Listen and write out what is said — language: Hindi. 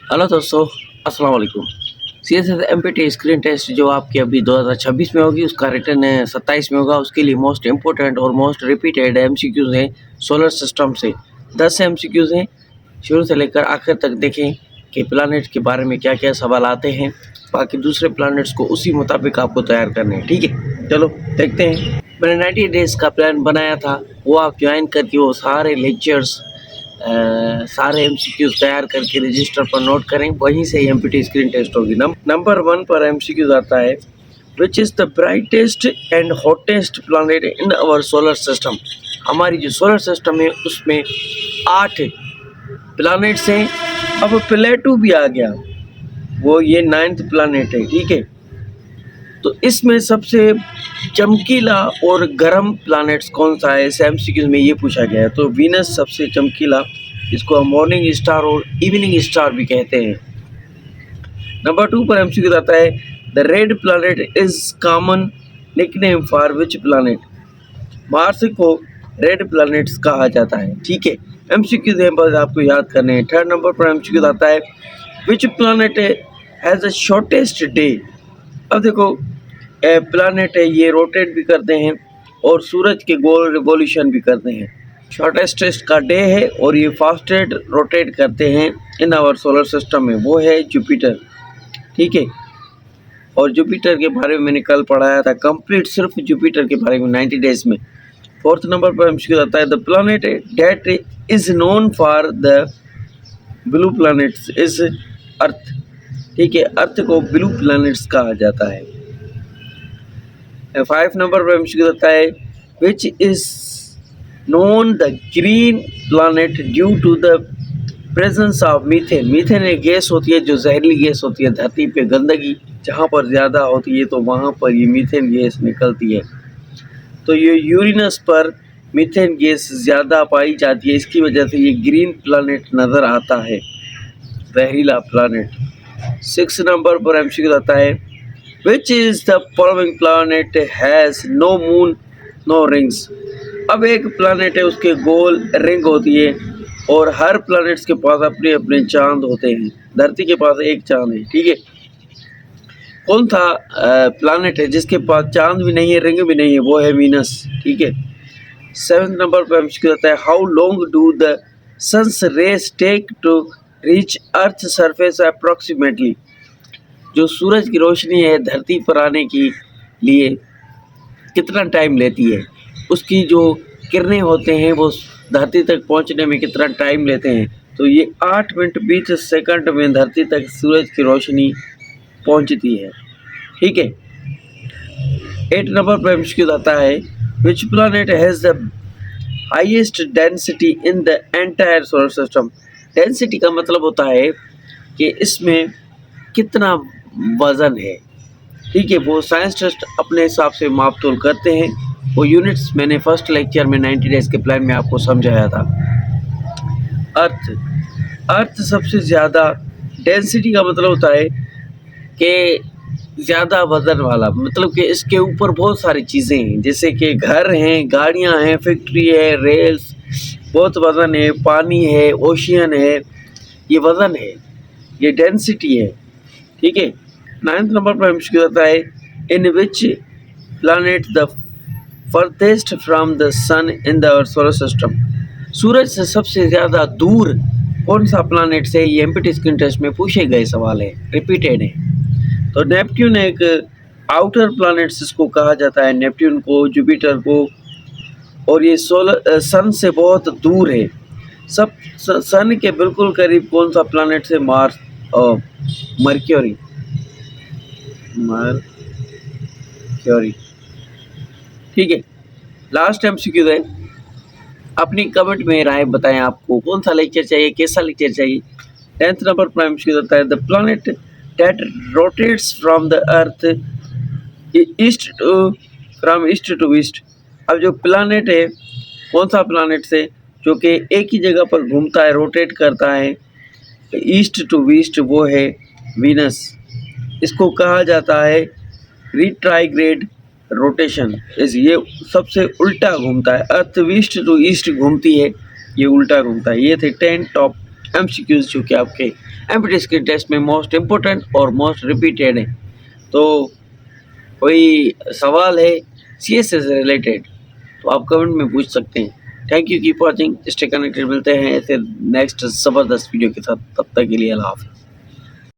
हेलो दोस्तों, अस्सलाम वालेकुम। सीएसएस एमपीटी स्क्रीन टेस्ट जो आपकी अभी 2026 में होगी, उसका रिटर्न 27 में होगा। उसके लिए मोस्ट इम्पोर्टेंट और मोस्ट रिपीटेड एमसीक्यूज़ हैं सोलर सिस्टम से। 10 एमसीक्यूज़ हैं, शुरू से लेकर आखिर तक देखें कि प्लैनेट के बारे में क्या क्या सवाल आते हैं। बाकी दूसरे प्लैनेट्स को उसी मुताबिक आपको तैयार करने हैं, ठीक है। चलो देखते हैं। मैंने 90 डेज़ का प्लान बनाया था, वो आप ज्वाइन करके वो सारे लेक्चर्स सारे एमसीक्यूज तैयार करके रजिस्टर पर नोट करें, वहीं से एमपीटी स्क्रीन टेस्ट होगी। नंबर 1 पर एमसीक्यूज आता है, which is the brightest and hottest planet in our solar system. हमारी जो सोलर सिस्टम है उसमें 8 प्लैनेट्स हैं। अब प्लेटो भी आ गया, वो ये 9th प्लैनेट है, ठीक है। तो इसमें सबसे चमकीला और गर्म प्लैनेट्स कौन सा है, इस एमसीक्यूज में ये पूछा गया है। तो वीनस सबसे चमकीला, इसको हम मॉर्निंग स्टार और इवनिंग स्टार भी कहते हैं। नंबर 2 पर एमसीक्यू आता है, the red planet is common nickname for which planet. Mars को रेड प्लैनेट्स कहा जाता है, ठीक है। एमसीक्यूज हैं, बस आपको याद करने हैं। 3rd नंबर पर एमसीक्यू आता है, which planet has the shortest day. अब देखो, प्लैनेट है, ये रोटेट भी करते हैं और सूरज के गोल रिवॉल्यूशन भी करते हैं। शॉर्टेस्ट का डे है और ये फास्टेस्ट रोटेट करते हैं इन आवर सोलर सिस्टम में, वो है जुपिटर, ठीक है। और जुपिटर के बारे में मैंने कल पढ़ाया था कंप्लीट, सिर्फ जुपिटर के बारे में 90 डेज में। 4th नंबर पर हमसे आता है, the planet that is known for the blue planets is earth, ठीक है। अर्थ को ब्लू प्लैनेट्स कहा जाता है। 5 नंबर पर हमसे आता है, which is known the green planet due to the presence of methane. Methane एक गैस होती है जो जहरीली गैस होती है। धरती पे गंदगी जहाँ पर ज़्यादा होती है तो वहाँ पर ये मीथेन गैस निकलती है। तो ये यूरेनस पर मीथेन गैस ज़्यादा पाई जाती है, इसकी वजह से ये ग्रीन प्लैनेट नज़र आता है, जहरीला प्लैनेट। 6 नंबर पर एमसीक्यू आता है, which is the following planet has no moon no rings. अब एक प्लैनेट है, उसके गोल रिंग होती है और हर प्लैनेट्स के पास अपने अपने चांद होते हैं। धरती के पास एक चांद है, ठीक है। कौन सा प्लैनेट है जिसके पास चांद भी नहीं है, रिंग भी नहीं है, वो है वीनस, ठीक है। 7th नंबर पर हमसे कहता है, how long do the sun's rays take to reach earth surface approximately. जो सूरज की रोशनी है धरती पर आने के लिए कितना टाइम लेती है, उसकी जो किरणें होते हैं वो धरती तक पहुंचने में कितना टाइम लेते हैं। तो ये 8 मिनट 20 सेकंड में धरती तक सूरज की रोशनी पहुंचती है, ठीक है। 8 नंबर पर एमसीक्यू आता है, which planet has the highest density in the entire solar system. Density का मतलब होता है कि इसमें कितना वजन है, ठीक है। वो साइंटिस्ट अपने हिसाब से माप तोल करते हैं। वो यूनिट्स मैंने फर्स्ट लेक्चर में 90 डेज के प्लान में आपको समझाया था। अर्थ सबसे ज़्यादा डेंसिटी का मतलब होता है कि ज़्यादा वज़न वाला, मतलब कि इसके ऊपर बहुत सारी चीज़ें हैं, जैसे कि घर हैं, गाड़ियां हैं, फैक्ट्री है, रेल्स, बहुत वज़न है, पानी है, ओशियन है, ये वज़न है, ये डेंसिटी है, ठीक है। 9th नंबर पर हमसे आता है, in which planet the farthest from the sun in the solar system. सूरज से सबसे ज़्यादा दूर कौन सा प्लैनेट से, ये एमपीटी स्क्रीन टेस्ट में पूछे गए सवाल है, रिपीटेड है। तो नेपट्यून एक आउटर प्लैनेट्स इसको कहा जाता है, नेपट्यून को, जुपिटर को, और ये सोलर सन से बहुत दूर है। सब सन के बिल्कुल करीब कौन सा प्लैनेट है, मार्स और मर्क्यूरी, ठीक है। लास्ट एमसीक्यू है, अपनी कमेंट में राय बताएं आपको कौन सा लेक्चर चाहिए, कैसा लेक्चर चाहिए। 10th नंबर पर एमसीक्यू होता है, the planet that rotates from the earth east to west. अब जो प्लैनेट है, कौन सा प्लैनेट से जो कि एक ही जगह पर घूमता है, रोटेट करता है ईस्ट टू वेस्ट, वो है वीनस। इसको कहा जाता है रिट्राइग्रेड रोटेशन। ये सबसे उल्टा घूमता है, अर्थ वेस्ट टू ईस्ट घूमती है, ये उल्टा घूमता है। ये थे 10 टॉप एमसीक्यूज जो कि आपके एमपीटी स्क्रीन टेस्ट में मोस्ट इम्पोर्टेंट और मोस्ट रिपीटेड है। तो कोई सवाल है सीएसएस से रिलेटेड तो आप कमेंट में पूछ सकते हैं। Thank you, keep watching, stay connected. मिलते हैं ऐसे नेक्स्ट ज़बरदस्त वीडियो के साथ, तब तक के लिए अल्लाह हाफ़िज़।